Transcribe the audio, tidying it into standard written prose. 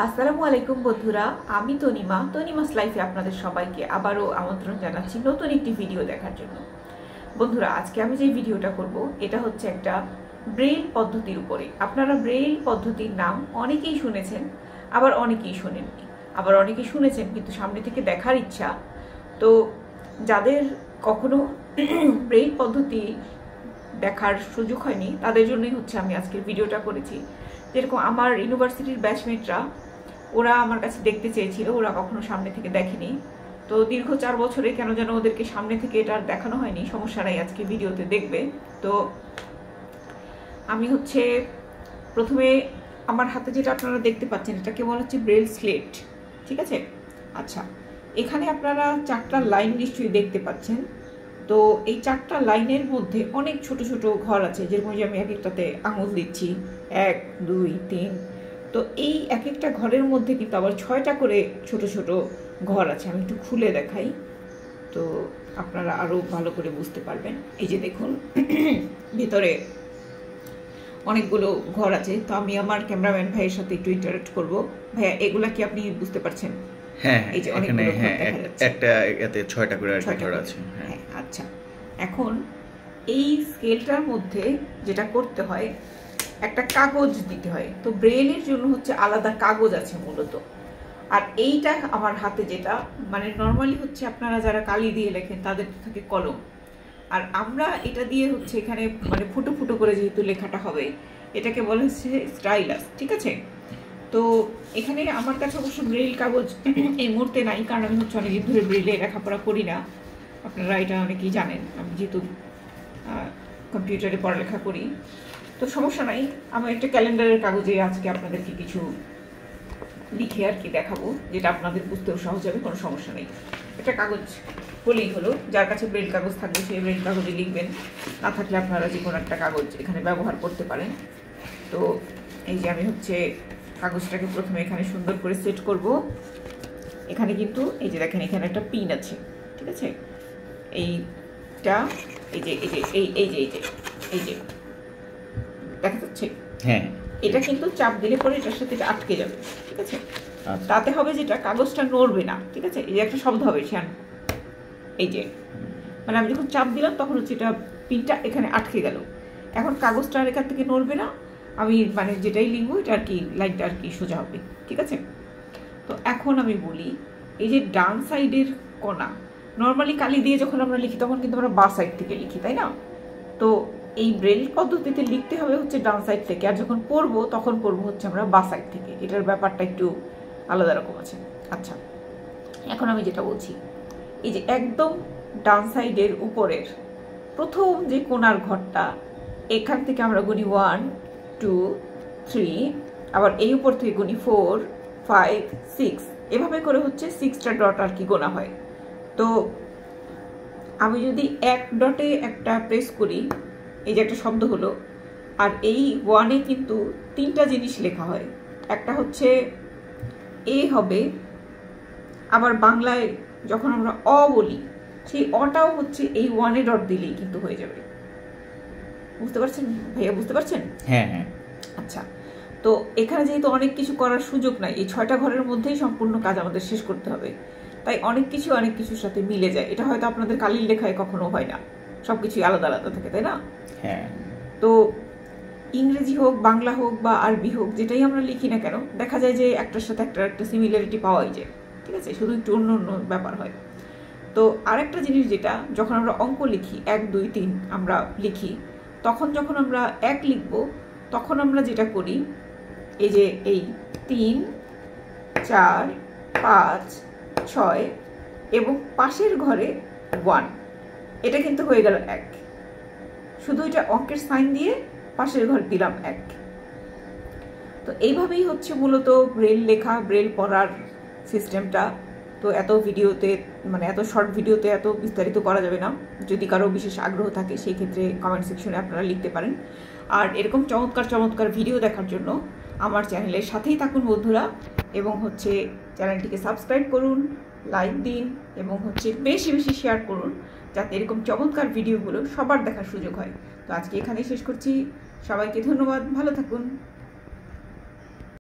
আসসালামু আলাইকুম বন্ধুরা, আমি তনিমাস লাইফে আপনাদের সবাইকে আবারও আমন্ত্রণ জানাচ্ছি নতুন একটি ভিডিও দেখার জন্য। বন্ধুরা, আজকে আমি যে ভিডিওটা করব এটা হচ্ছে একটা ব্রেইল পদ্ধতির উপরে। আপনারা ব্রেইল পদ্ধতির নাম অনেকেই শুনেছেন, আবার অনেকেই শোনেননি, আবার অনেকেই শুনেছেন কিন্তু সামনে থেকে দেখার ইচ্ছা। তো যাদের কখনো ব্রেইল পদ্ধতি দেখার সুযোগ হয়নি তাদের জন্যই হচ্ছে আমি আজকের ভিডিওটা করেছি। যেরকম আমার ইউনিভার্সিটির ব্যাচমেটরা, ওরা আমার কাছে দেখতে চেয়েছিল, ওরা কখনো সামনে থেকে দেখেনি। তো দীর্ঘ 4 বছরে কেন যেন ওদেরকে সামনে থেকে এটা দেখানো হয়নি। সমস্যা নাই, আজকে ভিডিওতে দেখবে। তো আমি হচ্ছে প্রথমে আমার হাতে যেটা আপনারা দেখতে পাচ্ছেন এটাকে বলা হচ্ছে ব্রেইল স্লেট, ঠিক আছে? আচ্ছা, এখানে আপনারা 4টা লাইন নিশ্চয়ই দেখতে পাচ্ছেন। তো এই 4টা লাইনের মধ্যে অনেক ছোট ছোট ঘর আছে, যেরকম যে আমি এক একটাতে আঙুল দিচ্ছি 1 2 3। তো এই এক একটা ঘরের মধ্যে কিন্তু আবার 6টা করে ছোট ছোট ঘর আছে। আমি একটু খুলে দেখাই তো আপনারা আরো ভালো করে বুঝতে পারবেন। এই যে দেখুন ভেতরে অনেকগুলো ঘর আছে। তো আমি আমার ক্যামেরাম্যান ভাইয়ের সাথে একটু ইন্টারেক্ট করব। ভাইয়া, এগুলা কি আপনি বুঝতে পারছেন? হ্যাঁ, এই যে এখানে অনেকগুলো ঘর দেখা যাচ্ছে। একটা এতে 6টা করে ঘর আছে। হ্যাঁ, আচ্ছা। এখন এই স্কেলটার মধ্যে যেটা করতে হয়, একটা কাগজ দিতে হয়। তো ব্রেইলের জন্য হচ্ছে আলাদা কাগজ আছে মূলত। আর এইটা আমার হাতে যেটা, মানে নর্মালি হচ্ছে আপনারা যারা কালি দিয়ে লেখেন তাদের থাকে কলম, আর আমরা এটা দিয়ে হচ্ছে এখানে মানে ফুটো ফুটো করে যেহেতু লেখাটা হবে, এটাকে বলা হচ্ছে স্টাইলাস, ঠিক আছে? তো এখানে আমার কাছে অবশ্য ব্রেইল কাগজ এই মুহূর্তে নাই, কারণ আমি হচ্ছে অনেকদিন ধরে ব্রেইলে লেখাপড়া করি না। আপনারা এটা অনেকেই জানেন, আমি যেহেতু কম্পিউটারে পড়ালেখা করি। তো সমস্যা নাই, আমার একটা ক্যালেন্ডারের কাগজে আজকে আপনাদেরকে কিছু লিখে আর কি দেখাবো, যেটা আপনাদের বুঝতেও সহজ হবে, কোনো সমস্যা নেই। একটা কাগজ বলেই হলো, যার কাছে ব্রেইল কাগজ থাকবে সেই ব্রেইল কাগজে লিখবেন, না থাকলে আপনারা যে কোনো একটা কাগজ এখানে ব্যবহার করতে পারেন। তো এই যে আমি হচ্ছে কাগজটাকে প্রথমে এখানে সুন্দর করে সেট করব। এখানে কিন্তু এই যে দেখেন এখানে একটা পিন আছে, ঠিক আছে? এইটা এই যে এই যে এই এই যে এই যে এই যে দেখা যাচ্ছে, হ্যাঁ, এটা কিন্তু চাপ দিলে পরে এটার সাথে এটা আটকে যাবে, ঠিক আছে? তাতে হবে যেটা, কাগজটা নড়বে না, ঠিক আছে? এই যে একটা শব্দ হবে শ্যান, এই যে মানে আমি যখন চাপ দিলাম তখন হচ্ছে এটা পিনটা এখানে আটকে গেল। এখন কাগজটা আর এখান থেকে নড়বে না, আমি মানে যেটাই লিখবো এটা আর কি লাইনটা আর কি সোজা হবে, ঠিক আছে? তো এখন আমি বলি, এই যে ডান সাইডের কোণা, নর্মালি কালি দিয়ে যখন আমরা লিখি তখন কিন্তু আমরা বাঁ সাইড থেকে লিখি, তাই না? তো এই ব্রেইল পদ্ধতিতে লিখতে হবে হচ্ছে ডান সাইড থেকে, আর যখন পড়বো তখন পড়বো হচ্ছে আমরা বাঁ সাইড থেকে। এটার ব্যাপারটা একটু আলাদা রকম আছে। আচ্ছা, এখন আমি যেটা বলছি, এই যে একদম ডান সাইডের উপরের প্রথম যে কোণার ঘরটা, এখান থেকে আমরা গুনি 1 2 3, আবার এই উপর থেকে গুনি 4 5 6, এভাবে করে হচ্ছে 6টা ডট আর কি গোনা হয়। তো আমি যদি এক ডটে একটা প্রেস করি, এই যে একটা শব্দ হলো, আর এই 1-এ কিন্তু 3টা জিনিস লেখা হয়। একটা হচ্ছে এ হবে, আবার বাংলায় যখন আমরা অ বলি সেই অটাও হচ্ছে এই 1-এ ডট দিলেই কিন্তু হয়ে যাবে। বুঝতে পারছেন ভাইয়া? বুঝতে পারছেন? হ্যাঁ হ্যাঁ। আচ্ছা, তো এখানে যেহেতু অনেক কিছু করার সুযোগ নাই, এই 6টা ঘরের মধ্যেই সম্পূর্ণ কাজ আমাদের শেষ করতে হবে, তাই অনেক কিছুর সাথে মিলে যায়। এটা হয়তো আপনাদের কালির লেখায় কখনো হয় না, সবকিছুই আলাদা আলাদা থাকে, তাই না? হ্যাঁ। তো ইংরেজি হোক, বাংলা হোক বা আরবি হোক, যেটাই আমরা লিখি না কেন, দেখা যায় যে একটার সাথে একটা সিমিলারিটি পাওয়াই যায়, ঠিক আছে? শুধু একটু অন্য অন্য ব্যাপার হয়। তো আরেকটা জিনিস যেটা, যখন আমরা অঙ্ক লিখি 1 2 3 আমরা লিখি, তখন যখন আমরা 1 লিখব তখন আমরা যেটা করি, এই যে এই 3 4 5 6 এবং পাশের ঘরে 1, এটা কিন্তু হয়ে গেল 1। শুধু এটা অঙ্কের সাইন দিয়ে পাশের ঘর দিলাম 1। তো এইভাবেই হচ্ছে মূলত ব্রেইল লেখা, ব্রেইল পড়ার সিস্টেমটা। তো এত ভিডিওতে, মানে এত শর্ট ভিডিওতে এত বিস্তারিত করা যাবে না। যদি কারো বিশেষ আগ্রহ থাকে সেই ক্ষেত্রে কমেন্ট সেকশনে আপনারা লিখতে পারেন। আর এরকম চমৎকার চমৎকার ভিডিও দেখার জন্য আমার চ্যানেলের সাথেই থাকুন বন্ধুরা, এবং হচ্ছে চ্যানেলটিকে সাবস্ক্রাইব করুন, লাইক দিন, এবং হচ্ছে বেশি বেশি শেয়ার করুন, যাতে এরকম চমৎকার ভিডিওগুলো সবার দেখার সুযোগ হয়। তো আজকে এখানেই শেষ করছি। সবাইকে ধন্যবাদ, ভালো থাকুন।